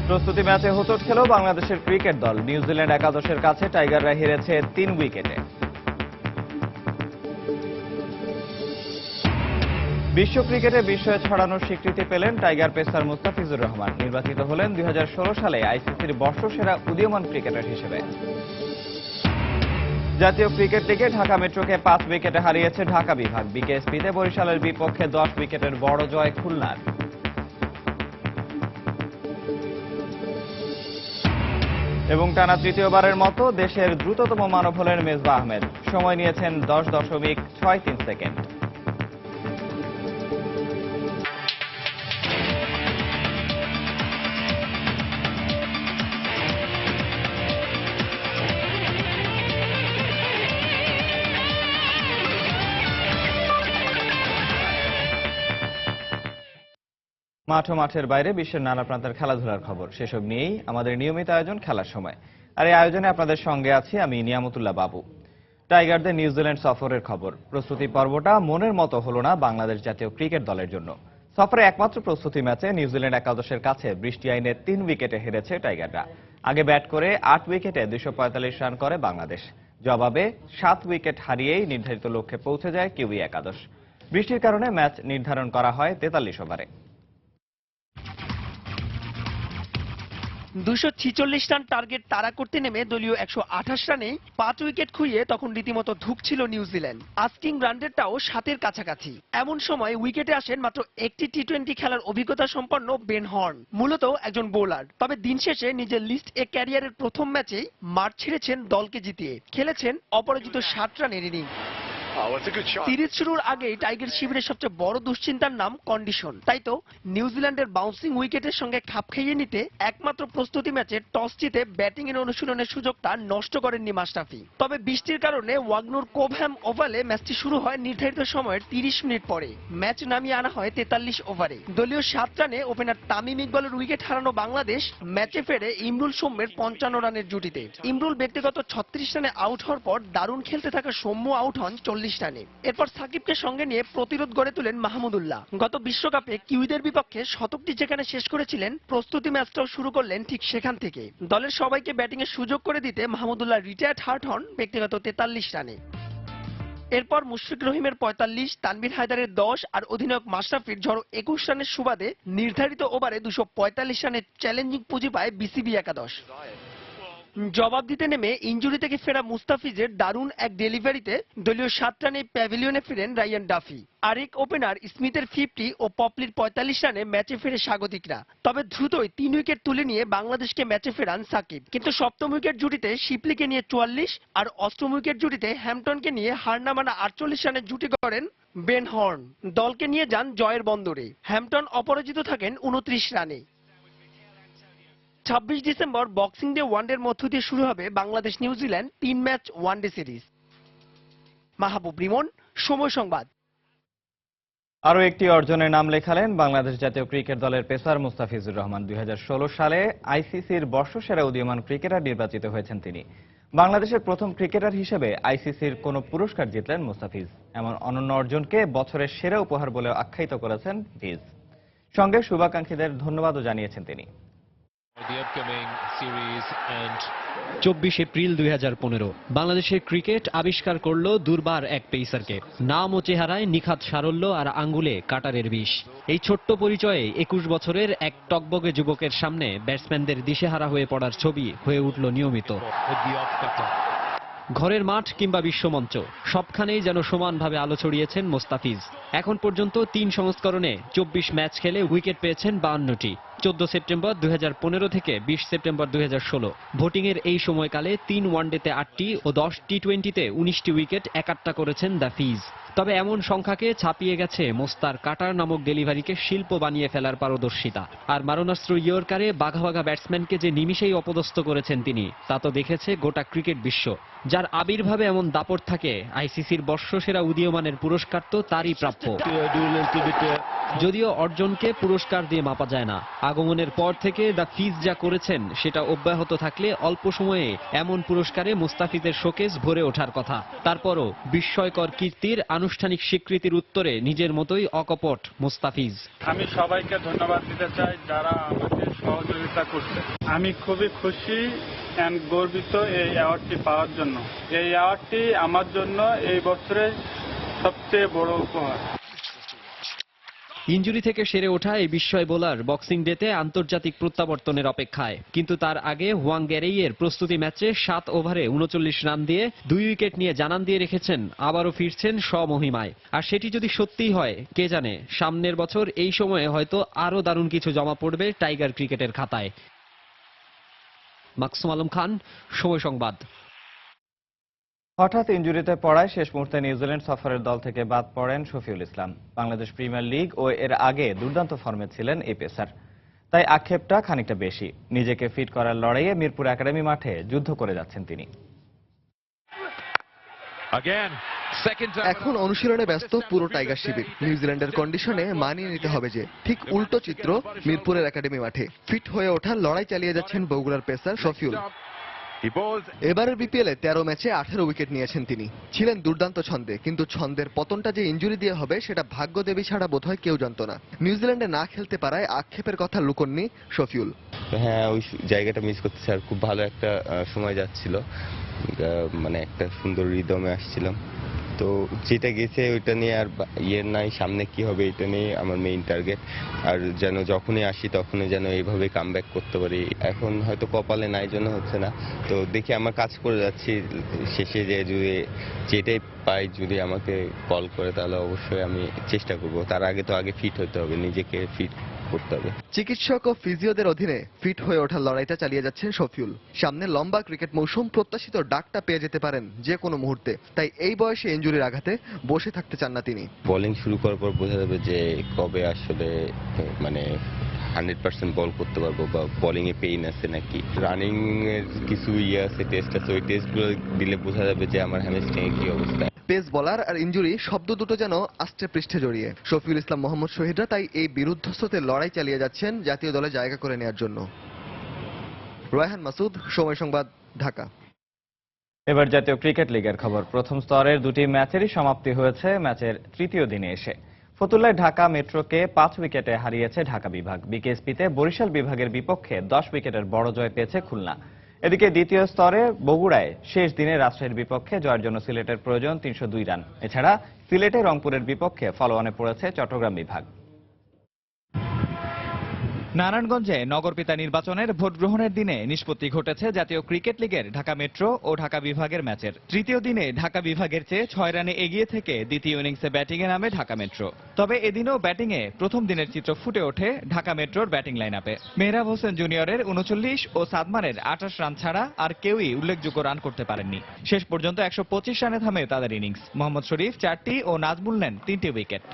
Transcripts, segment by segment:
প্রস্তুতি ম্যাচে হোঁচট খেল বাংলাদেশের ক্রিকেট দল। নিউজিল্যান্ড একাদশের কাছে টাইগাররা হেরেছে 3 উইকেটে। বিশ্ব ক্রিকেটে বিস্ময়ে ছড়ানোর স্বীকৃতি পেলেন টাইগার পেসার মুস্তাফিজুর রহমান। নির্বাচিত হলেন 2016 সালে আইসিসির বর্ষসেরা উদীয়মান ক্রিকেটার হিসেবে। জাতীয় ক্রিকেট লিগে ঢাকা মেট্রোকে 5 উইকেটে হারিয়েছে ঢাকা বিভাগ। বিকেএসপিতে বরিশালের বিপক্ষে 10 উইকেটের বড় জয় খুলনার। এবং টানা তৃতীয়বারের মতো দেশের দ্রুততম মানব হলেন মেজবাহ আহমেদ। সময় নিয়েছেন 10.63 সেকেন্ড। মাঠ ও মাঠের বাইরে বিশ্বের নানা প্রান্তের খেলাধুলার খবর, সেসব নিয়েই আমাদের নিয়মিত আয়োজন খেলার সময়। আর এই আয়োজনে আপনাদের সঙ্গে আছি আমি নিয়ামতুল্লাহ বাবু। টাইগারদের নিউজিল্যান্ড সফরের খবর। প্রস্তুতি পর্বটা মনের মতো হলো না বাংলাদেশ জাতীয় ক্রিকেট দলের জন্য। সফরে একমাত্র প্রস্তুতি ম্যাচে নিউজিল্যান্ড একাদশের কাছে বৃষ্টি আইনে 3 উইকেটে হেরেছে টাইগাররা। আগে ব্যাট করে 8 উইকেটে 245 রান করে বাংলাদেশ। জবাবে 7 উইকেট হারিয়েই নির্ধারিত লক্ষ্যে পৌঁছে যায় কিউই একাদশ। বৃষ্টির কারণে ম্যাচ নির্ধারণ করা হয় 43 ওভারে। 246 রান টার্গেট তাড়া করতে নেমে দলীয় 128 রানে 5 উইকেট খুইয়ে তখন রীতিমতো ধুঁকছিল নিউজিল্যান্ড। আস্কিং রান রেটটাও 7-এর কাছাকাছি। এমন সময় উইকেটে আসেন মাত্র একটি টি-20 খেলার অভিজ্ঞতা সম্পন্ন বেন হর্ন, মূলত একজন বোলার। তবে দিন শেষে নিজের লিস্ট এ ক্যারিয়ারের প্রথম ম্যাচেই মাঠ ছেড়েছেন দলকে জিতিয়ে। খেলেছেন অপরাজিত 60 রানের ইনিংস। সিরিজ শুরুর আগেই টাইগার শিবিরের সবচেয়ে বড় দুশ্চিন্তার নাম কন্ডিশন। তাই তো নিউজিল্যান্ডের বাউন্সিং উইকেটের সঙ্গে খাপ খাইয়ে নিতে একমাত্র প্রস্তুতি ম্যাচে টস জিতে ব্যাটিং এর অনুশীলনের সুযোগটা নষ্ট করেননি মাশরাফি। তবে বৃষ্টির কারণে ওয়াগনুর কোবহ্যাম ওভালে ম্যাচটি শুরু হয় নির্ধারিত সময়ের 30 মিনিট পরে। ম্যাচ নামিয়ে আনা হয় 43 ওভারে। দলীয় 7 রানে ওপেনার তামিম ইকবালের উইকেট হারানো বাংলাদেশ ম্যাচে ফেরে ইমরুল সৌম্যের 55 রানের জুটিতে। ইমরুল ব্যক্তিগত 36 রানে আউট হওয়ার পর দারুণ খেলতে থাকা সৌম্য আউট হন 40 রানে। এরপর সাকিবকে সঙ্গে নিয়ে প্রতিরোধ গড়ে তোলেন মাহমুদুল্লাহ। গত বিশ্বকাপে কিউইদের বিপক্ষে শতকটি যেখানে শেষ করেছিলেন, প্রস্তুতি ম্যাচটাও শুরু করলেন ঠিক সেখান থেকে। দলের সবাইকে ব্যাটিং এর সুযোগ করে দিতে মাহমুদুল্লাহ রিটায়ার্ড হার্ট হন ব্যক্তিগত 43 রানে। এরপর মুশফিক রহিমের 45, তানভীর হায়দারের 10 আর অধিনায়ক মাশরাফির ঝড়ো 21 রানের সুবাদে নির্ধারিত ওভারে 245 রানের চ্যালেঞ্জিং পুঁজি পায় বিসিবি একাদশ। জবাব দিতে নেমে ইনজুরি থেকে ফেরা মুস্তাফিজের দারুণ এক ডেলিভারিতে দলীয় 7 রানে প্যাভিলিয়নে ফিরেন রায়ান ডাফি। আরেক ওপেনার স্মিথের 50 ও পপলির 45 রানে ম্যাচে ফিরে স্বাগতিকরা। তবে দ্রুতই 3 উইকেট তুলে নিয়ে বাংলাদেশকে ম্যাচে ফেরান সাকিব। কিন্তু সপ্তম উইকেট জুটিতে শিপলিকে নিয়ে 44 আর অষ্টম উইকেট জুটিতে হ্যাম্পটনকে নিয়ে হার না মানা 48 রানের জুটি গড়েন বেন হর্ন। দলকে নিয়ে যান জয়ের বন্দরে। হ্যাম্পটন অপরাজিত থাকেন 29 রানে। 26 ডিসেম্বর বক্সিং ডে ওয়ানডের মধ্য দিয়ে শুরু হবে বাংলাদেশ নিউজিল্যান্ড 3 match one day series. Mahbub Rimon, Somoy Sangbad. আরও একটি অর্জনের নাম লেখালেন বাংলাদেশ জাতীয় ক্রিকেট দলের পেসার মুস্তাফিজুর রহমান। 2016 সালে আইসিসির বর্ষসেরা উদীয়মান ক্রিকেটার নির্বাচিত হয়েছেন তিনি। বাংলাদেশের প্রথম ক্রিকেটার হিসেবে আইসিসির কোনো পুরস্কার জিতলেন মুস্তাফিজ। এমন অনন্য অর্জনকে বছরের সেরা উপহার বলে আখ্যায়িত করেছেন ভিজ। সঙ্গে শুভাকাঙ্ক্ষীদের ধন্যবাদও জানিয়েছেন তিনি। 24 এপ্রিল 2015 বাংলাদেশের ক্রিকেট আবিষ্কার করল দুর্বার এক পেসারকে। নাম ও চেহারায় নিখাত সারল্য আর আঙ্গুলে কাটারের বিষ। এই ছোট্ট পরিচয়ে 21 বছরের এক টকবগে যুবকের সামনে ব্যাটসম্যানদের দিশেহারা হয়ে পড়ার ছবি হয়ে উঠল নিয়মিত। ঘরের মাঠ কিংবা বিশ্বমঞ্চ সবখানেই যেন সমানভাবে আলো ছড়িয়েছেন মোস্তাফিজ। এখন পর্যন্ত 3 সংস্করণে 24 ম্যাচ খেলে উইকেট পেয়েছেন 52টি। 14 সেপ্টেম্বর 2015 থেকে 20 সেপ্টেম্বর 2016 ভোটিংয়ের এই সময়কালে 3 ওয়ানডেতে 8টি ও 10 টি-20তে 19টি উইকেট একাট্টা করেছেন দ্য ফিজ। তবে এমন সংখ্যাকে ছাপিয়ে গেছে মোস্তার কাটার নামক ডেলিভারিকে শিল্প বানিয়ে ফেলার পারদর্শিতা। আর মারণাস্ত্র ইয়র্কারে বাঘা বাঘা ব্যাটসম্যানকে যে নিমিষেই অপদস্থ করেছেন তিনি, তা তো দেখেছে গোটা ক্রিকেট বিশ্ব। যার আবির্ভাবে এমন দাপট থাকে, আইসিসির বর্ষসেরা উদীয়মানের পুরস্কার তো তারই প্রাপ্য। যদিও অর্জনকে পুরস্কার দিয়ে মাপা যায় না। আগমনের পর থেকে দ্য ফিজ যা করেছেন সেটা অব্যাহত থাকলে অল্প সময়ে এমন পুরস্কারে মুস্তাফিজের শোকেস ভরে ওঠার কথা। তারপরও বিস্ময়কর কীর্তির আনুষ্ঠানিক স্বীকৃতির উত্তরে নিজের মতোই অকপট মুস্তাফিজ। আমি সবাইকে ধন্যবাদ দিতে চাই যারা আমাকে সহযোগিতা খেলাটা করতে। আমি খুবই খুশি অ্যান্ড গর্বিত এই অ্যাওয়ার্ডটি পাওয়ার জন্য। এই অ্যাওয়ার্ডটি আমার জন্য এই বছরের সবচেয়ে বড় উপহার। ইনজুরি থেকে সেরে ওঠা এই বিস্ময় বোলার বক্সিং ডেতে আন্তর্জাতিক প্রত্যাবর্তনের অপেক্ষায়, কিন্তু তার আগে হুয়াং গ্যারেইয়ের প্রস্তুতি ম্যাচে 7 ওভারে 39 রান দিয়ে 2 উইকেট নিয়ে জানান দিয়ে রেখেছেন আবারও ফিরছেন স্বমহিমায়। আর সেটি যদি সত্যিই হয়, কে জানে সামনের বছর এই সময়ে হয়তো আরো দারুণ কিছু জমা পড়বে টাইগার ক্রিকেটের খাতায়। মাকসুম আলম খান, সময় সংবাদ। হঠাৎ ইনজুরিতে পড়ায় শেষ মুহূর্তে নিউজিল্যান্ড সফরের দল থেকে বাদ পড়েন শফিউল ইসলাম। বাংলাদেশ প্রিমিয়ার লিগ ও এর আগে দুর্দান্ত ফর্মে ছিলেন এই পেসার, তাই আক্ষেপটা খানিকটা বেশি। নিজেকে ফিট করার লড়াইয়ে মিরপুর একাডেমি মাঠে যুদ্ধ করে যাচ্ছেন তিনি। এখন অনুশীলনে ব্যস্ত পুরো টাইগার শিবির। নিউজিল্যান্ডের কন্ডিশনে মানিয়ে নিতে হবে যে, ঠিক উল্টো চিত্র মিরপুরের একাডেমি মাঠে। ফিট হয়ে ওঠার লড়াই চালিয়ে যাচ্ছেন বগুড়ার পেসার শফিউল। এবারের বিপিএলে 13 ম্যাচে 18 উইকেট নিয়েছেন তিনি। ছিলেন দুর্দান্ত ছন্দে, কিন্তু ছন্দের পতনটা যে ইনজুরি দিয়ে হবে সেটা ভাগ্যদেবী ছাড়া বোধহয় কেউ জানত না। নিউজিল্যান্ডে না খেলতে পারায় আক্ষেপের কথা লুকোননি শফিউল। হ্যাঁ, ওই জায়গাটা মিস করতেছে। আর খুব ভালো একটা সময় যাচ্ছিল, মানে একটা সুন্দর রিদমে আসছিলাম। তো যেটা গেছে ওইটা নিয়ে আর নাই, সামনে কি হবে এটা নিয়ে আমার মেইন টার্গেট। আর যেন যখনই আসি তখনই যেন এইভাবে কামব্যাক করতে পারি। এখন হয়তো কপালে নাই জন্য হচ্ছে না, তো দেখি আমার কাজ করে যাচ্ছি। শেষে যে যদি যেটাই পাই, যদি আমাকে কল করে তাহলে অবশ্যই আমি চেষ্টা করব। তার আগে ফিট হতে হবে, নিজেকে ফিট করতে হবে। চিকিৎসক ও ফিজিওদের অধীনে ফিট হয়ে ওঠার লড়াইটা চালিয়ে যাচ্ছেন শফিউল। সামনে লম্বা ক্রিকেট মৌসুম, প্রত্যাশিত ডাকটা পেয়ে যেতে পারেন যে কোনো মুহূর্তে। তাই এই বয়সে ইনজুরির আঘাতে বসে থাকতে চান না তিনি। বোলিং শুরু করার পর বোঝা যাবে যে কবে আসলে মানে 100% বল করতে পারবো বা বোলিং এ পেইন আছে নাকি। রানিং এর কিছু আছে, টেস্ট আছে, ওই টেস্টগুলো দিলে বোঝা যাবে যে আমার হ্যামস্ট্রিং এর কি অবস্থা। পেস বলার আর ইনজুরি শব্দ দুটো যেন আষ্টে পৃষ্ঠে জড়িয়ে। শফিউল ইসলাম, মোহাম্মদ শহীদরা তাই এই বিরুদ্ধস্ততে লড়াই চালিয়ে যাচ্ছেন জাতীয় দলে জায়গা করে নেওয়ার জন্য। রায়হান মাসুদ, সময় সংবাদ, ঢাকা। এবার জাতীয় ক্রিকেট লিগের খবর। প্রথম স্তরের দুটি ম্যাচেরই সমাপ্তি হয়েছে ম্যাচের তৃতীয় দিনে এসে। ফতুল্লায় ঢাকা মেট্রোকে 5 উইকেটে হারিয়েছে ঢাকা বিভাগ। বিকেএসপিতে বরিশাল বিভাগের বিপক্ষে 10 উইকেটের বড় জয় পেয়েছে খুলনা। এদিকে দ্বিতীয় স্তরে বগুড়ায় শেষ দিনে রাজশাহীর বিপক্ষে জয়ের জন্য সিলেটের প্রয়োজন 302 রান। এছাড়া সিলেটে রংপুরের বিপক্ষে ফলোঅনে পড়েছে চট্টগ্রাম বিভাগ। নারায়ণগঞ্জে নগরপিতা নির্বাচনের ভোট গ্রহণের দিনে নিষ্পত্তি ঘটেছে জাতীয় ক্রিকেট লিগের ঢাকা মেট্রো ও ঢাকা বিভাগের ম্যাচের। তৃতীয় দিনে ঢাকা বিভাগের চেয়ে 6 রানে এগিয়ে থেকে দ্বিতীয় ইনিংসে ব্যাটিংয়ে নামে ঢাকা মেট্রো। তবে এদিনও ব্যাটিংয়ে প্রথম দিনের চিত্র ফুটে ওঠে ঢাকা মেট্রোর ব্যাটিং লাইনআপে। মেহরাব হোসেন জুনিয়রের 39 ও সাদমানের 28 রান ছাড়া আর কেউই উল্লেখযোগ্য রান করতে পারেননি। শেষ পর্যন্ত 125 রানে থামে তাদের ইনিংস। মোহাম্মদ শরীফ 4টি ও নাজমুল নেন 3টি উইকেট।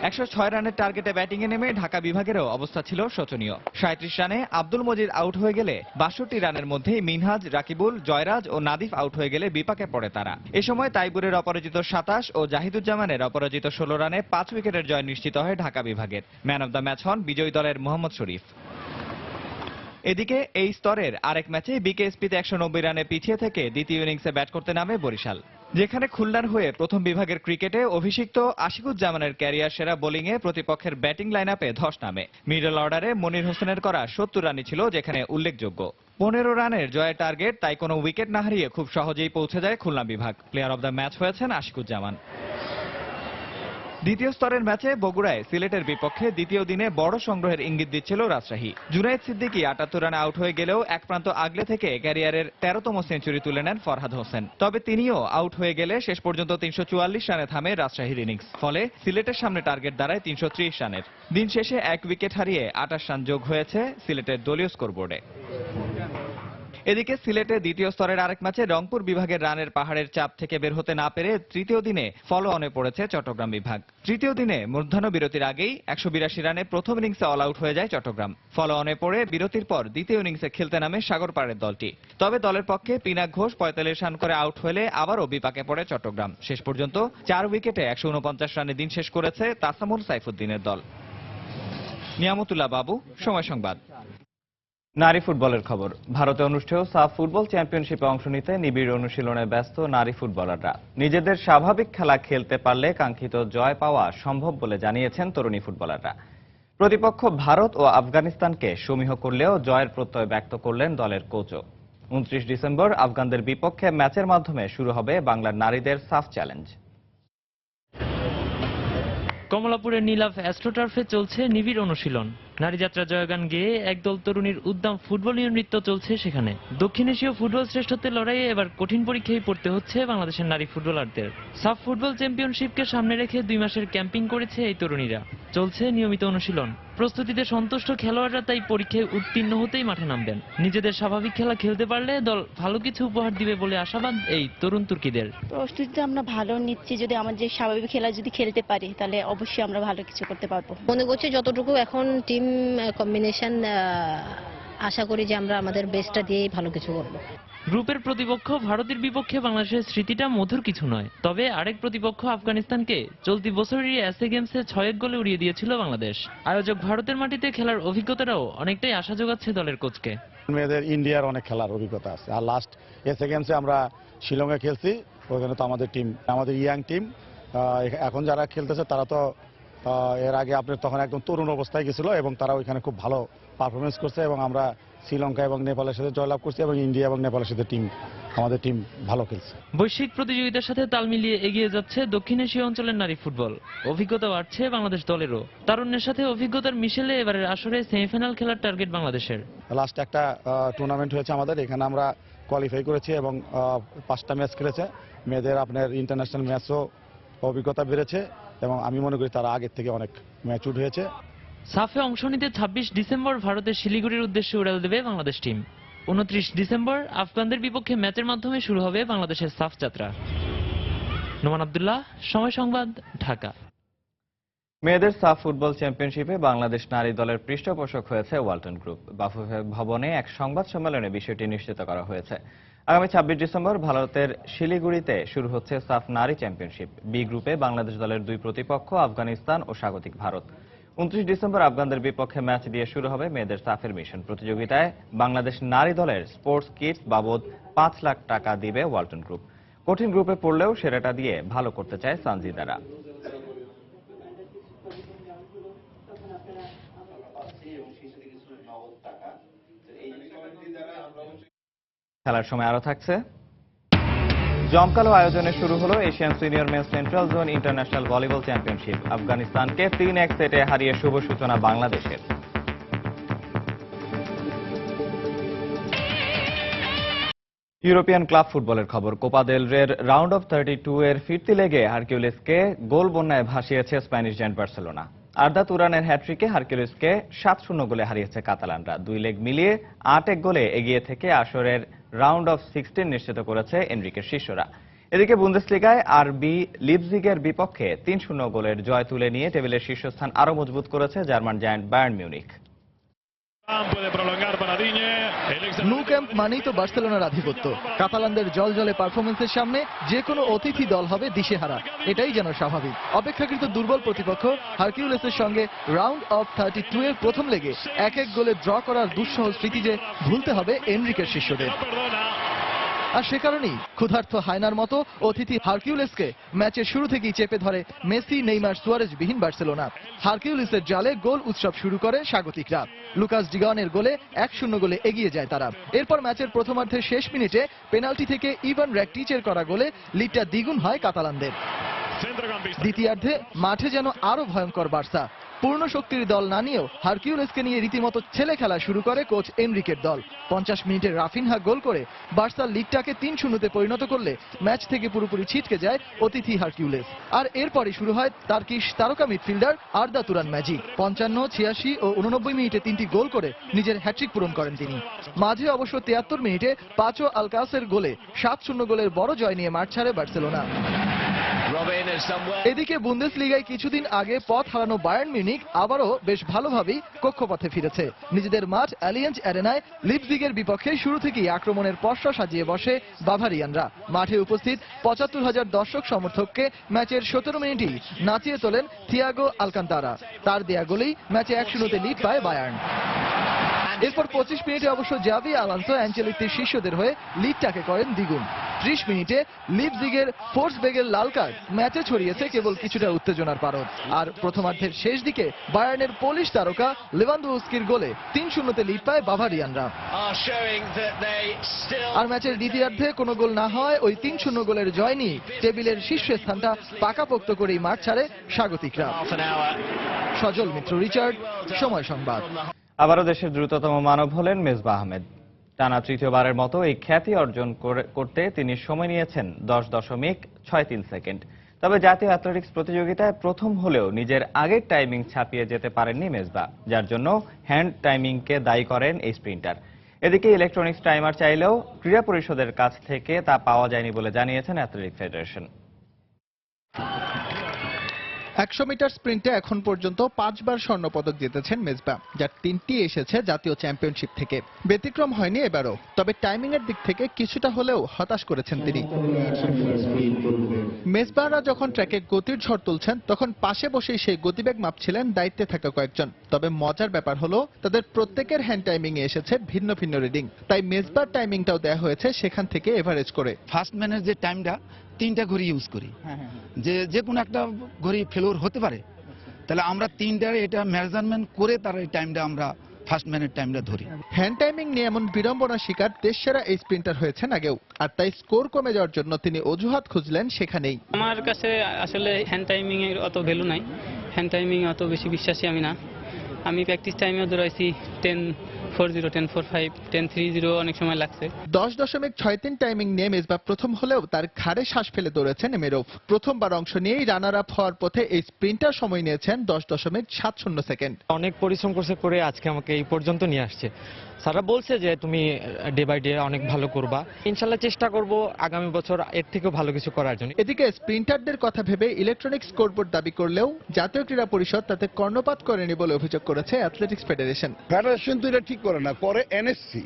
106 রানের টার্গেটে ব্যাটিংয়ে নেমে ঢাকা বিভাগেরও অবস্থা ছিল শোচনীয়। 37 রানে আব্দুল মজিদ আউট হয়ে গেলে 62 রানের মধ্যেই মিনহাজ, রাকিবুল, জয়রাজ ও নাদিফ আউট হয়ে গেলে বিপাকে পড়ে তারা। এ সময় তাইবুরের অপরাজিত 27 ও জাহিদুজ্জামানের অপরাজিত 16 রানে 5 উইকেটের জয় নিশ্চিত হয় ঢাকা বিভাগের। ম্যান অব দ্য ম্যাচ হন বিজয়ী দলের মোহাম্মদ শরীফ। এদিকে এই স্তরের আরেক ম্যাচে বিকেএসপিতে 190 রানে পিছিয়ে থেকে দ্বিতীয় ইনিংসে ব্যাট করতে নামে বরিশাল। যেখানে খুলনার হয়ে প্রথম বিভাগের ক্রিকেটে অভিষিক্ত আশিকুজ্জামানের ক্যারিয়ার সেরা বোলিংয়ে প্রতিপক্ষের ব্যাটিং লাইনআপে ধস নামে। মিডল অর্ডারে মনির হোসেনের করা 70 রানই ছিল যেখানে উল্লেখযোগ্য। 15 রানের জয়ের টার্গেট, তাই কোনো উইকেট না হারিয়ে খুব সহজেই পৌঁছে যায় খুলনা বিভাগ। প্লেয়ার অব দ্য ম্যাচ হয়েছেন আশিকুজ্জামান। দ্বিতীয় স্তরের ম্যাচে বগুড়ায় সিলেটের বিপক্ষে দ্বিতীয় দিনে বড় সংগ্রহের ইঙ্গিত দিচ্ছিল রাজশাহী। জুনায়েদ সিদ্দিকী 78 রানে আউট হয়ে গেলেও এক প্রান্ত আগলে থেকে ক্যারিয়ারের 13তম সেঞ্চুরি তুলে নেন ফরহাদ হোসেন। তবে তিনিও আউট হয়ে গেলে শেষ পর্যন্ত 344 রানে থামে রাজশাহীর ইনিংস। ফলে সিলেটের সামনে টার্গেট দাঁড়ায় 330 রানের। দিন শেষে 1 উইকেট হারিয়ে 28 রান যোগ হয়েছে সিলেটের দলীয় স্কোরবোর্ডে। এদিকে সিলেটে দ্বিতীয় স্তরের আরেক ম্যাচে রংপুর বিভাগের রানের পাহাড়ের চাপ থেকে বের হতে না পেরে তৃতীয় দিনে ফলো অনে পড়েছে চট্টগ্রাম বিভাগ। তৃতীয় দিনে মধ্যাহ্ন বিরতির আগেই 182 রানে প্রথম ইনিংসে অল আউট হয়ে যায় চট্টগ্রাম। ফলো অনে পড়ে বিরতির পর দ্বিতীয় ইনিংসে খেলতে নামে সাগরপাড়ের দলটি। তবে দলের পক্ষে পিনাক ঘোষ 45 রান করে আউট হলে আবারও বিপাকে পড়ে চট্টগ্রাম। শেষ পর্যন্ত 4 উইকেটে 149 রানে দিন শেষ করেছে তাসামুল সাইফুদ্দিনের দল। নিয়ামতুল্লাহ বাবু, সময় সংবাদ। নারী ফুটবলের খবর। ভারতে অনুষ্ঠেয় সাফ ফুটবল চ্যাম্পিয়নশিপে অংশ নিতে নিবিড় অনুশীলনে ব্যস্ত নারী ফুটবলাররা। নিজেদের স্বাভাবিক খেলা খেলতে পারলে কাঙ্ক্ষিত জয় পাওয়া সম্ভব বলে জানিয়েছেন তরুণী ফুটবলাররা। প্রতিপক্ষ ভারত ও আফগানিস্তানকে সমীহ করলেও জয়ের প্রত্যয় ব্যক্ত করলেন দলের কোচও। 29 ডিসেম্বর আফগানদের বিপক্ষে ম্যাচের মাধ্যমে শুরু হবে বাংলার নারীদের সাফ চ্যালেঞ্জ। কমলাপুরের নীলাভ অ্যাস্ট্রোটার্ফে চলছে নিবিড় অনুশীলন। নারী যাত্রা জয়গান গেয়ে একদল তরুণীর উদ্দাম ফুটবলীয় নৃত্য চলছে সেখানে। দক্ষিণ এশীয় ফুটবল শ্রেষ্ঠত্বের লড়াইয়ে এবার কঠিন পরীক্ষায় পড়তে হচ্ছে বাংলাদেশের নারী ফুটবলারদের। সাফ ফুটবল চ্যাম্পিয়নশিপকে সামনে রেখে 2 মাসের ক্যাম্পিং করেছে এই তরুণীরা। চলছে নিয়মিত অনুশীলন। প্রস্তুতিতে সন্তুষ্ট খেলোয়াড়রা তাই পরীক্ষায় উত্তীর্ণ হতেই মাঠে নামবেন। নিজেদের স্বাভাবিক খেলা খেলতে পারলে দল ভালো কিছু উপহার দিবে বলে আশাবাদ এই তরুণ তুর্কিদের। প্রস্তুতি আমরা ভালো নিচ্ছি, যদি আমাদের স্বাভাবিক খেলা যদি খেলতে পারি তাহলে অবশ্যই আমরা ভালো কিছু করতে পারবো। মনে করছি যতটুকু এখন টিম কম্বিনেশন, আশা করি যে আমরা আমাদের বেস্টটা দিয়েই ভালো কিছু করব। গ্রুপের প্রতিপক্ষ ভারতের বিপক্ষে বাংলাদেশের স্মৃতিটা মধুর কিছু নয়। তবে আরেক প্রতিপক্ষ আফগানিস্তানকে চলতি বছরেরই এসএ গেমসে 6-1 গোলে উড়িয়ে দিয়েছিল বাংলাদেশ। আয়োজক ভারতের মাটিতে খেলার অভিজ্ঞতাটাও অনেকটাই আশা যোগাচ্ছে দলের কোচকে। মেয়েদের ইন্ডিয়ার অনেক খেলার অভিজ্ঞতা আছে, আর লাস্ট এসএ গেমসে আমরা শিলংয়ে খেলছি, ওখানে তো আমাদের টিম, আমাদের ইয়াং টিম, এখন যারা খেলতেছে তারা তো এর আগে আপনার তখন একদম তরুণ অবস্থায় গেছিল এবং তারা ওইখানে খুব ভালো পারফরমেন্স করছে এবং আমরা শ্রীলঙ্কা এবং নেপালের সাথে জয়লাভ করছি এবং ইন্ডিয়া এবং নেপালের সাথে আমাদের টিম ভালো খেলছে। বৈশ্বিক প্রতিযোগিতার সাথে তাল মিলিয়ে এগিয়ে যাচ্ছে দক্ষিণ এশীয় অঞ্চলের নারী ফুটবল। অভিজ্ঞতা বাড়ছে বাংলাদেশ দলেরও। তারুণ্যের সাথে অভিজ্ঞতার মিশেলে এবারের আসরে সেমিফাইনাল খেলার টার্গেট বাংলাদেশের। লাস্ট একটা টুর্নামেন্ট হয়েছে আমাদের এখানে, আমরা কোয়ালিফাই করেছি এবং 5টা ম্যাচ খেলেছে। মেয়েদের আপনার ইন্টারন্যাশনাল ম্যাচও অভিজ্ঞতা বেড়েছে এবং আমি মনে করি তারা আগের থেকে অনেক ম্যাচুর হয়েছে। সাফে অংশ নিতে 26 ডিসেম্বর ভারতের শিলিগুড়ির উদ্দেশ্যে উড়াল দেবে বাংলাদেশ টিম। 29 ডিসেম্বর আফগানদের বিপক্ষে ম্যাচের মাধ্যমে শুরু হবে বাংলাদেশের সাফ যাত্রা। নোমান আব্দুল্লাহ, সময় সংবাদ, ঢাকা। মেয়েদের সাফ ফুটবল চ্যাম্পিয়নশিপে বাংলাদেশ নারী দলের পৃষ্ঠপোষক হয়েছে ওয়ালটন গ্রুপ। বাফুফে ভবনে এক সংবাদ সম্মেলনে বিষয়টি নিশ্চিত করা হয়েছে। আগামী 26 ডিসেম্বর ভারতের শিলিগুড়িতে শুরু হচ্ছে সাফ নারী চ্যাম্পিয়নশিপ। বি গ্রুপে বাংলাদেশ দলের 2 প্রতিপক্ষ আফগানিস্তান ও স্বাগতিক ভারত। 29 ডিসেম্বর আফগানদের বিপক্ষে ম্যাচ দিয়ে শুরু হবে মেয়েদের সাফের মিশন। প্রতিযোগিতায় বাংলাদেশ নারী দলের স্পোর্টস কিটস বাবদ 5 লাখ টাকা দিবে ওয়ালটন গ্রুপ। কঠিন গ্রুপে পড়লেও সেরাটা দিয়ে ভালো করতে চায় সানজিদারা। খেলার সময় আরো থাকছে। জমকালো আয়োজনে শুরু হলো Asian senior men's central zone international volleyball championship. আফগানিস্তানকে 3-1 সেটে হারিয়ে শুভ সূচনা বাংলাদেশের। ইউরোপিয়ান ক্লাব ফুটবলের খবর। কোপা দেল রের রাউন্ড অফ 32 এর ফিরতি লেগে হারকিউলিসকে গোল বন্যায় ভাসিয়েছে স্প্যানিশ জায়ান্ট বার্সেলোনা। আর্দা তুরানের হ্যাট্রিকে হারকিউলিসকে 7-0 গোলে হারিয়েছে কাতালানরা। 2 লেগ মিলিয়ে 8-1 গোলে এগিয়ে থেকে আসরের রাউন্ড অফ 16 নিশ্চিত করেছে এনরিকের শিষ্যরা। এদিকে বুন্দেসলিগায় আরবি লিপজিগের বিপক্ষে 3-0 গোলের জয় তুলে নিয়ে টেবিলের শীর্ষস্থান আরও মজবুত করেছে German giant Bayern Munich. Nou Camp মানেই তো বার্সেলোনার আধিপত্য। কাতালানদের জলজলে পারফরমেন্সের সামনে যে কোনো অতিথি দল হবে দিশেহারা, এটাই যেন স্বাভাবিক। অপেক্ষাকৃত দুর্বল প্রতিপক্ষ হারকিউলিসের সঙ্গে রাউন্ড অফ 32 এর প্রথম লেগে 1-1 গোলে ড্র করার দুঃসহ স্মৃতি যে ভুলতে হবে এনরিকের শিষ্যদের। আর সে কারণেই ক্ষুধার্ত হায়নার মতো অতিথি হারকিউলিসকে ম্যাচের শুরু থেকেই চেপে ধরে মেসি, নেইমার, সুয়ারেজ বিহীন বার্সেলোনা। হারকিউলিসের জালে গোল উৎসব শুরু করে স্বাগতিকরা। লুকাস ডিগানের গোলে 1-0 গোলে এগিয়ে যায় তারা। এরপর ম্যাচের প্রথমার্ধের শেষ মিনিটে পেনাল্টি থেকে ইভান র্যাকিটিচের করা গোলে লিডটা দ্বিগুণ হয় কাতালানদের। দ্বিতীয়ার্ধে মাঠে যেন আরো ভয়ঙ্কর বার্সা। পূর্ণ শক্তির দল না নিয়েও হারকিউলিসকে নিয়ে রীতিমতো ছেলে খেলা শুরু করে কোচ এনরিকের দল। 50 মিনিটে রাফিনহা গোল করে বার্সা লিগটাকে 3-0 পরিণত করলে ম্যাচ থেকে পুরোপুরি ছিটকে যায় অতিথি হারকিউলিস। আর এরপরই শুরু হয় তার্কিশ তারকা মিডফিল্ডার আর্দা তুরান ম্যাজিক। 55, 86 ও 89 মিনিটে 3টি গোল করে নিজের হ্যাট্রিক পূরণ করেন তিনি। মাঝে অবশ্য 73 মিনিটে পাচো আলকাসের গোলে 7-0 গোলের বড় জয় নিয়ে মাঠ ছাড়ে বার্সেলোনা। এদিকে বুন্দেসলিগায় কিছুদিন আগে পথ হারানো বায়ার্ন মিউনিখ আবারও বেশ ভালোভাবেই কক্ষপথে ফিরেছে। নিজেদের মাঠ অ্যালিয়েঞ্জ অ্যারেনায় লিপজিগের বিপক্ষে শুরু থেকেই আক্রমণের পসরা সাজিয়ে বসে বাভারিয়ানরা। মাঠে উপস্থিত 75,000 দর্শক সমর্থককে ম্যাচের 17 মিনিটই নাচিয়ে তোলেন থিয়াগো আলকান্তারা। তার দেয়া গোলেই ম্যাচে 1-0 লিড পায় বায়ার্ন। এরপর 25 মিনিটে অবশ্য জাভি আলোনসো অ্যাঞ্চেলিত্তির শিষ্যদের হয়ে লিডটাকে করেন দ্বিগুণ। 30 মিনিটে লিপজিগের ফোর্সবেগের লাল কার্ড ম্যাচে ছড়িয়েছে কেবল কিছুটা উত্তেজনার পারদ। আর প্রথমার্ধের শেষ দিকে বায়ার্নের পোলিশ তারকা লেভানডোভস্কির গোলে 3-0 লিড পায় বাভারিয়ানরা। আর ম্যাচের দ্বিতীয়ার্ধে কোনো গোল না হয় ওই 3-0 গোলের জয় নিয়ে টেবিলের শীর্ষস্থানটা পাকাপোক্ত করেই মাঠ ছাড়ে স্বাগতিকরা। সজল মিত্র, রিচার্ড, সময় সংবাদ। আবারও দেশের দ্রুততম মানব হলেন মেজবাহ আহমেদ। টানা তৃতীয়বারের মতো এই খ্যাতি অর্জন করতে তিনি সময় নিয়েছেন 10.63 সেকেন্ড। তবে জাতীয় অ্যাথলেটিক্স প্রতিযোগিতায় প্রথম হলেও নিজের আগের টাইমিং ছাপিয়ে যেতে পারেননি মেজবাহ, যার জন্য হ্যান্ড টাইমিংকে দায়ী করেন এই স্প্রিন্টার। এদিকে ইলেকট্রনিক্স টাইমার চাইলেও ক্রীড়া পরিষদের কাছ থেকে তা পাওয়া যায়নি বলে জানিয়েছেন অ্যাথলেটিক ফেডারেশন। 100 মিটার স্প্রিন্টে এখন পর্যন্ত 5 বার স্বর্ণপদক জিতেছেন মেজবাহ, যার 3টি এসেছে জাতীয় চ্যাম্পিয়নশিপ থেকে। ব্যতিক্রম হয়নি এবারও, তবে টাইমিং এর দিক থেকে কিছুটা হলেও হতাশ করেছেন তিনি। মেজবাহরা যখন ট্র্যাকে গতির ঝড় তুলছেন তখন পাশে বসেই সেই গতিবেগ মাপছিলেন দায়িত্বে থাকা কয়েকজন। তবে মজার ব্যাপার হলো তাদের প্রত্যেকের হ্যান্ড টাইমিং এ এসেছে ভিন্ন ভিন্ন রিডিং, তাই মেজবাহ টাইমিংটাও দেওয়া হয়েছে সেখান থেকে এভারেজ করে। ফার্স্ট ম্যানের যে টাইমটা 3টা ঘড়ি ইউজ করি, যে কোনো একটা ঘড়ি ফেলোর হতে পারে, তাহলে আমরা 3টার এটা মেজারমেন্ট করে তার এই টাইমটা আমরা ফার্স্ট ম্যানের টাইমটা ধরি। হ্যান্ড টাইমিং নিয়ে এমন বিড়ম্বনা শিকার দেশসেরা এই স্প্রিন্টার হয়েছেন আগেও, আর তাই স্কোর কমে যাওয়ার জন্য তিনি অজুহাত খুঁজলেন সেখানেই। আমার কাছে আসলে হ্যান্ড টাইমিং এর অত ভ্যালু নাই, হ্যান্ড টাইমিং অত বেশি বিশ্বাসী আমি না। আমি প্র্যাকটিস টাইমেও দৌড়াইছি 10:40, 10:45, 10:30 অনেক সময় লাগছে। 10.63 টাইমিং নিয়ে মেজবাহ প্রথম হলেও তার ঘাড়ে শ্বাস ফেলে দৌড়েছেন এমেরোভ। প্রথমবার অংশ নিয়েই রানার আপ হওয়ার পথে এই স্প্রিন্টার সময় নিয়েছেন 10.70 সেকেন্ড। অনেক পরিশ্রম করে আজকে আমাকে এই পর্যন্ত নিয়ে আসছে। স্যাররা বলছে যে তুমি ডে বাই ডে অনেক ভালো করবা, ইনশাল্লাহ চেষ্টা করব আগামী বছর এর থেকেও ভালো কিছু করার জন্য। এদিকে স্প্রিন্টারদের কথা ভেবে ইলেকট্রনিক স্কোরবোর্ড দাবি করলেও জাতীয় ক্রীড়া পরিষদ তাতে কর্ণপাত করেনি বলে অভিযোগ করেছে অ্যাথলেটিক্স ফেডারেশন। ফেডারেশন তো এটা ঠিক করে না, করে এনএসসি।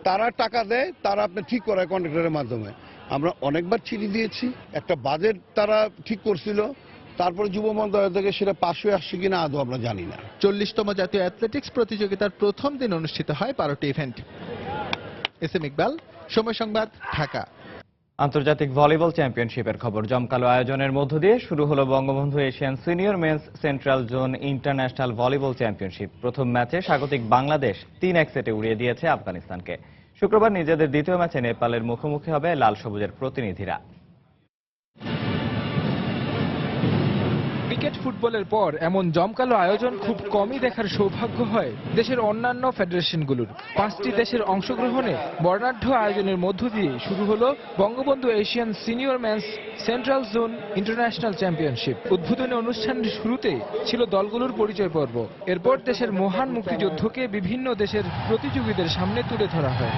তারা টাকা দেয়, তারা আপনি ঠিক করায় কন্ট্রাক্টরের মাধ্যমে। আমরা অনেকবার চিঠি দিয়েছি, একটা বাজেট তারা ঠিক করছিল, তারপরে যুব মন্ত্রণালয় থেকে সেটা পাশ হয়ে আসছে কিনা আদৌ আমরা জানি না। 40তম জাতীয় অ্যাথলেটিক্স প্রতিযোগিতার প্রথম দিন অনুষ্ঠিত হয় 12টি ইভেন্ট। এসএম ইকবাল, সময় সংবাদ, ঢাকা। আন্তর্জাতিক ভলিবল চ্যাম্পিয়নশিপের খবর। জমকালো আয়োজনের মধ্য দিয়ে শুরু হলো Bangabandhu Asian senior men's central zone international volleyball championship. প্রথম ম্যাচে স্বাগতিক বাংলাদেশ 3-1 সেটে উড়িয়ে দিয়েছে আফগানিস্তানকে। শুক্রবার নিজেদের দ্বিতীয় ম্যাচে নেপালের মুখোমুখি হবে লাল সবুজের প্রতিনিধিরা। ক্রিকেট ফুটবলের পর এমন জমকালো আয়োজন খুব কমই দেখার সৌভাগ্য হয় দেশের অন্যান্য ফেডারেশনগুলোর। 5টি দেশের অংশগ্রহণে বর্ণাঢ্য আয়োজনের মধ্য দিয়ে শুরু হলো Bangabandhu Asian senior men's central zone international championship. উদ্বোধনী অনুষ্ঠানের শুরুতে ছিল দলগুলোর পরিচয় পর্ব। এরপর দেশের মহান মুক্তিযুদ্ধকে বিভিন্ন দেশের প্রতিযোগীদের সামনে তুলে ধরা হয়।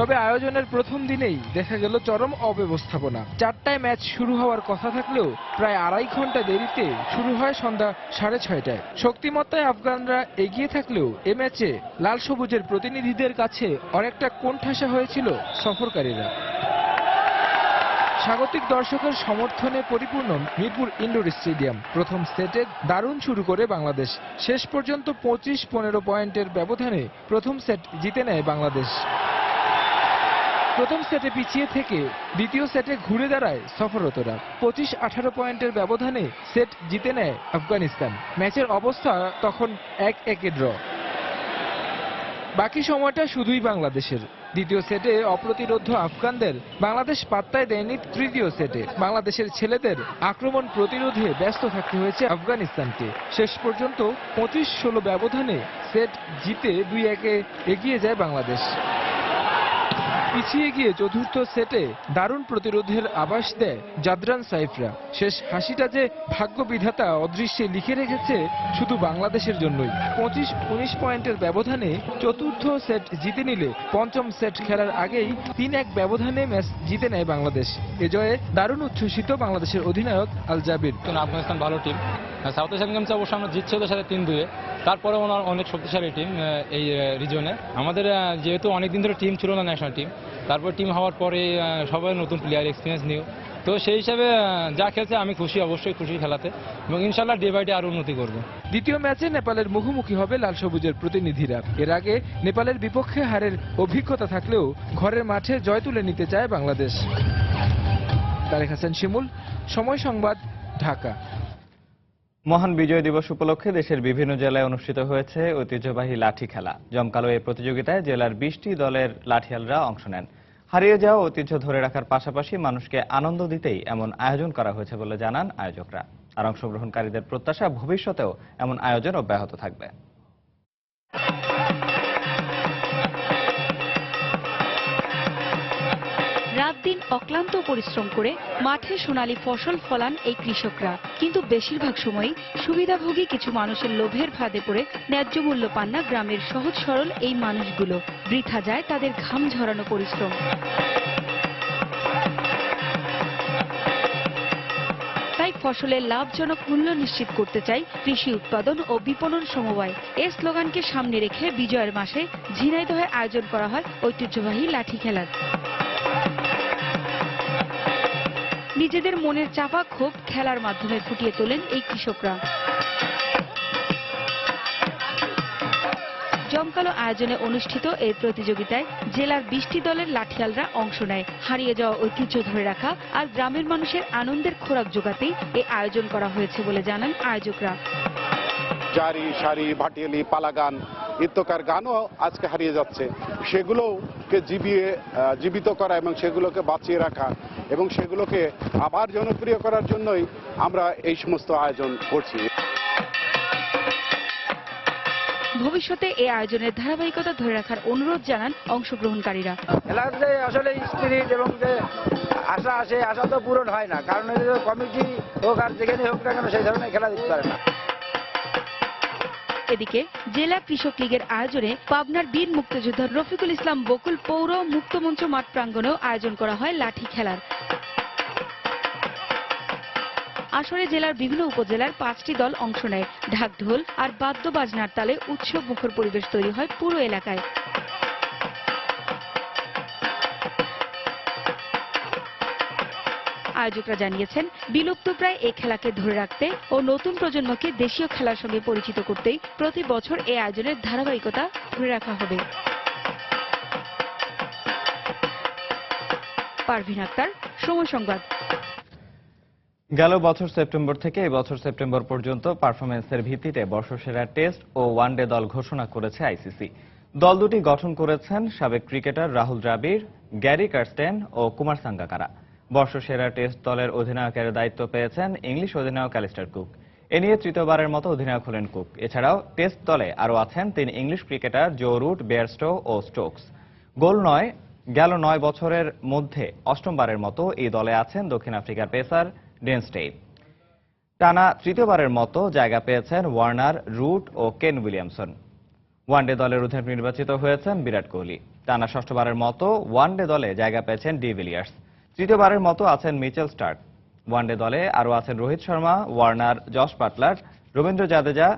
তবে আয়োজনের প্রথম দিনেই দেখা গেল চরম অব্যবস্থাপনা। 4টায় ম্যাচ শুরু হওয়ার কথা থাকলেও প্রায় 2.5 ঘন্টা দেরিতে শুরু হয় সন্ধ্যা 6:30টায়। শক্তিমত্তায় আফগানরা এগিয়ে থাকলেও এ ম্যাচে লাল সবুজের প্রতিনিধিদের কাছে অনেকটা কোণঠাসা হয়েছিল সফরকারীরা। স্বাগতিক দর্শকের সমর্থনে পরিপূর্ণ মিরপুর ইনডোর স্টেডিয়াম। প্রথম সেটে দারুণ শুরু করে বাংলাদেশ। শেষ পর্যন্ত 25-15 পয়েন্টের ব্যবধানে প্রথম সেট জিতে নেয় বাংলাদেশ। প্রথম সেটে পিছিয়ে থেকে দ্বিতীয় সেটে ঘুরে দাঁড়ায় সফররতরা। 25-18 পয়েন্টের ব্যবধানে সেট জিতে নেয় আফগানিস্তান। ম্যাচের অবস্থা তখন 1-1 ড্র। বাকি সময়টা শুধুই বাংলাদেশের। দ্বিতীয় সেটে অপ্রতিরোধ আফগানদের বাংলাদেশ পাত্তায় দেয়নি। তৃতীয় সেটে বাংলাদেশের ছেলেদের আক্রমণ প্রতিরোধে ব্যস্ত থাকতে হয়েছে আফগানিস্তানকে। শেষ পর্যন্ত 25-16 ব্যবধানে সেট জিতে 2-1 এগিয়ে যায় বাংলাদেশ। পিছিয়ে গিয়ে চতুর্থ সেটে দারুণ প্রতিরোধের আভাস দেয় জাদরান সাইফরা। শেষ হাসিটা যে ভাগ্য বিধাতা অদৃশ্যে লিখে রেখেছে শুধু বাংলাদেশের জন্যই। 25-19 পয়েন্টের ব্যবধানে চতুর্থ সেট জিতে নিলে পঞ্চম সেট খেলার আগেই 3-1 ব্যবধানে ম্যাচ জিতে নেয় বাংলাদেশ। এ জয়ে দারুণ উচ্ছ্বসিত বাংলাদেশের অধিনায়ক আল জাবির। আফগানিস্তান ভালো টিম, সাউথ এশিয়ান গেমসে অবশ্য আমরা জিতছি ওদের সাথে 3-2। তারপরে ওনার অনেক শক্তিশালী টিম এই রিজনে। আমাদের যেহেতু অনেকদিন ধরে টিম ছিল না ন্যাশনাল টিম, তারপর টিম হওয়ার পরে সবাই নতুন প্লেয়ার, এক্সপিরিয়েন্স নিউ, তো সেই হিসাবে যা খেলছে আমি খুশি, অবশ্যই খুশি খেলাতে, এবং ইনশাল্লাহ ডে বাই ডে আরও উন্নতি করবো। দ্বিতীয় ম্যাচে নেপালের মুখোমুখি হবে লাল সবুজের প্রতিনিধিরা। এর আগে নেপালের বিপক্ষে হারের অভিজ্ঞতা থাকলেও ঘরের মাঠে জয় তুলে নিতে চায় বাংলাদেশ। তারেক হাসান শিমুল, সময় সংবাদ, ঢাকা। মহান বিজয় দিবস উপলক্ষে দেশের বিভিন্ন জেলায় অনুষ্ঠিত হয়েছে ঐতিহ্যবাহী লাঠি খেলা। জমকালো এই প্রতিযোগিতায় জেলার 20টি দলের লাঠিয়ালরা অংশ নেন। হারিয়ে যাওয়া ঐতিহ্য ধরে রাখার পাশাপাশি মানুষকে আনন্দ দিতেই এমন আয়োজন করা হয়েছে বলে জানান আয়োজকরা। আর অংশগ্রহণকারীদের প্রত্যাশা ভবিষ্যতেও এমন আয়োজন অব্যাহত থাকবে। রাত দিন অক্লান্ত পরিশ্রম করে মাঠে সোনালী ফসল ফলান এই কৃষকরা, কিন্তু বেশিরভাগ সময়ই সুবিধাভোগী কিছু মানুষের লোভের ফাঁদে পড়ে ন্যায্য মূল্য পান না গ্রামের সহজ সরল এই মানুষগুলো। বৃথা যায় তাদের ঘাম ঝরানো পরিশ্রম। তাই ফসলের লাভজনক মূল্য নিশ্চিত করতে চাই কৃষি উৎপাদন ও বিপণন সমবায়। এই স্লোগানকে সামনে রেখে বিজয়ের মাসে ঝিনাইদহে আয়োজন করা হয় ঐতিহ্যবাহী লাঠি খেলার। নিজেদের মনের চাপা ক্ষোভ খেলার মাধ্যমে ফুটিয়ে তোলেন এই কৃষকরা। জমকালো আয়োজনে অনুষ্ঠিত এই প্রতিযোগিতায় জেলার 20টি দলের লাঠিয়ালরা অংশ নেয়। হারিয়ে যাওয়া ঐতিহ্য ধরে রাখা আর গ্রামের মানুষের আনন্দের খোরাক জোগাতেই এই আয়োজন করা হয়েছে বলে জানান আয়োজকরা। জারি, সারি, ভাটিয়ালি, পালাগান ইত্যকার গানও আজকে হারিয়ে যাচ্ছে। সেগুলোকে জীবিত করা এবং সেগুলোকে বাঁচিয়ে রাখা এবং সেগুলোকে আবার জনপ্রিয় করার জন্যই আমরা এই সমস্ত আয়োজন করছি। ভবিষ্যতে এই আয়োজনের ধারাবাহিকতা ধরে রাখার অনুরোধ জানান অংশগ্রহণকারীরা। খেলার যে আসলে স্পিরিট এবং যে আশা, সেই আশা তো পূরণ হয় না, কারণ কমিটি হোক আর যেখানে হোক না কেন সেই ধরনের খেলা দিতে পারে না। এদিকে জেলা কৃষক লীগের আয়োজনে পাবনার বীর মুক্তিযোদ্ধা রফিকুল ইসলাম বকুল পৌর মুক্তমঞ্চ মাঠ প্রাঙ্গণেও আয়োজন করা হয় লাঠি খেলার। আসরে জেলার বিভিন্ন উপজেলার 5টি দল অংশ নেয়। ঢাকঢোল আর বাদ্য বাজনার তালে উৎসব মুখর পরিবেশ তৈরি হয় পুরো এলাকায়। আয়োজকরা জানিয়েছেন, বিলুপ্তপ্রায় এই খেলাকে ধরে রাখতে ও নতুন প্রজন্মকে দেশীয় খেলার সঙ্গে পরিচিত করতেই প্রতি বছর এই আয়োজনের ধারাবাহিকতা ধরে রাখা হবে। পারভিন আক্তার, সময় সংবাদ। গেল বছর সেপ্টেম্বর থেকে এই বছর সেপ্টেম্বর পর্যন্ত পারফরমেন্সের ভিত্তিতে বর্ষসেরা টেস্ট ও ওয়ানডে দল ঘোষণা করেছে আইসিসি। দল দুটি গঠন করেছেন সাবেক cricketer Rahul Dravid, Gary Kirsten ও কুমার সাঙ্গাকারা। বর্ষসেরা টেস্ট দলের অধিনায়কের দায়িত্ব পেয়েছেন ইংলিশ অধিনায়ক অ্যালিস্টার কুক। এ নিয়ে তৃতীয়বারের মতো অধিনায়ক হলেন কুক। এছাড়াও টেস্ট দলে আরও আছেন 3 English cricketer Joe Root, Bairstow ও স্টোকস। গেল 9 বছরের মধ্যে অষ্টমবারের মতো এই দলে আছেন দক্ষিণ আফ্রিকার পেসার ডেন স্টেইন। টানা তৃতীয়বারের মতো জায়গা পেয়েছেন ওয়ার্নার, রুট ও কেন উইলিয়ামসন। ওয়ানডে দলের অধিনায়ক নির্বাচিত হয়েছেন বিরাট কোহলি। টানা ষষ্ঠবারের মতো ওয়ানডে দলে জায়গা পেয়েছেন ডি ভিলিয়ার্স। তৃতীয়বারের মতো আছেন মিচেল স্টার্ক। ওয়ানডে দলে আরও আছেন Rohit Sharma, Warner, Jos Buttler, Ravindra Jadeja,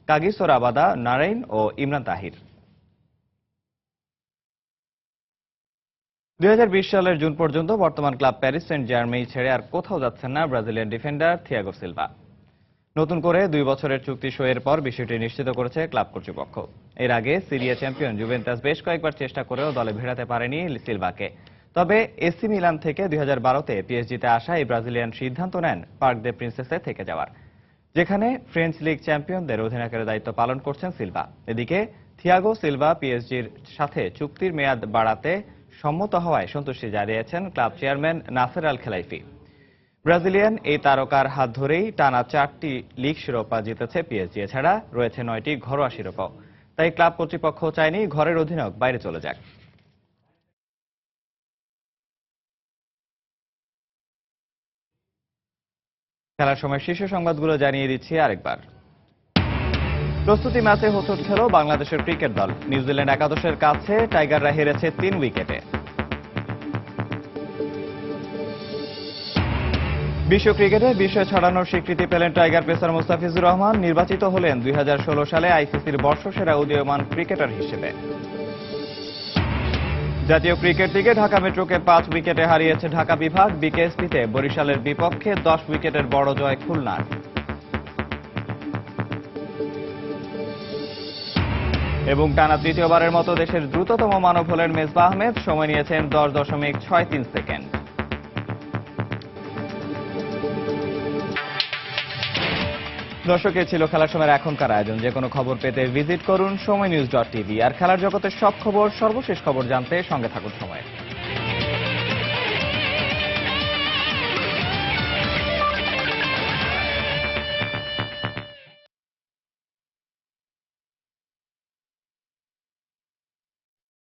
Kagiso Rabada, Narine ও ইমরান তাহির। 2020 সালের জুন পর্যন্ত বর্তমান ক্লাব প্যারিস সেন্ট জার্মেই ছেড়ে আর কোথাও যাচ্ছেন না ব্রাজিলিয়ান ডিফেন্ডার থিয়াগো সিলভা। নতুন করে 2 বছরের চুক্তি সইয়ের পর বিষয়টি নিশ্চিত করেছে ক্লাব কর্তৃপক্ষ। এর আগে সিরিয়া চ্যাম্পিয়ন জুভেন্টাস বেশ কয়েকবার চেষ্টা করেও দলে ভেড়াতে পারেনি সিলভাকে। তবে এসি মিলান থেকে 2012-তে পিএসজিতে আসা এই ব্রাজিলিয়ান সিদ্ধান্ত নেন পার্ক দে প্রিন্সেসে থেকে যাওয়ার, যেখানে ফ্রেঞ্চ লিগ চ্যাম্পিয়নদের অধিনায়কের দায়িত্ব পালন করছেন সিলভা। এদিকে থিয়াগো সিলভা পিএসজির সাথে চুক্তির মেয়াদ বাড়াতে সম্মত হওয়ায় সন্তুষ্টি জানিয়েছেন ক্লাব চেয়ারম্যান নাসের আল খেলাইফি। ব্রাজিলিয়ান এই তারকার হাত ধরেই টানা 4টি লিগ শিরোপা জিতেছে পিএসজি। এছাড়া রয়েছে 9টি ঘরোয়া শিরোপাও। তাই ক্লাব কর্তৃপক্ষ চায়নি ঘরের অধিনায়ক বাইরে চলে যাক। খেলার সময় শীর্ষ সংবাদগুলো জানিয়ে দিচ্ছি আরেকবার। প্রস্তুতি ম্যাচে হোঁচট খেল বাংলাদেশের ক্রিকেট দল। নিউজিল্যান্ড একাদশের কাছে টাইগাররা হেরেছে 3 উইকেটে। বিশ্ব ক্রিকেটে বিস্ময় ছড়ানোর স্বীকৃতি পেলেন টাইগার পেসার মুস্তাফিজুর রহমান। নির্বাচিত হলেন 2016 সালে আইসিসির বর্ষসেরা উদীয়মান ক্রিকেটার হিসেবে। জাতীয় ক্রিকেট লিগে ঢাকা মেট্রোকে 5 উইকেটে হারিয়েছে ঢাকা বিভাগ। বিকেএসপিতে বরিশালের বিপক্ষে 10 উইকেটের বড় জয় খুলনার। এবং টানা তৃতীয়বারের মতো দেশের দ্রুততম মানব হলেন মেজবাহ আহমেদ, সময় নিয়েছেন 10.63 সেকেন্ড। দর্শক, এ ছিল খেলার সময়ের এখনকার আয়োজন। যে কোনো খবর পেতে ভিজিট করুন সময়নিউজ.tv। আর খেলার জগতের সব খবর, সর্বশেষ খবর জানতে সঙ্গে থাকুন সময়।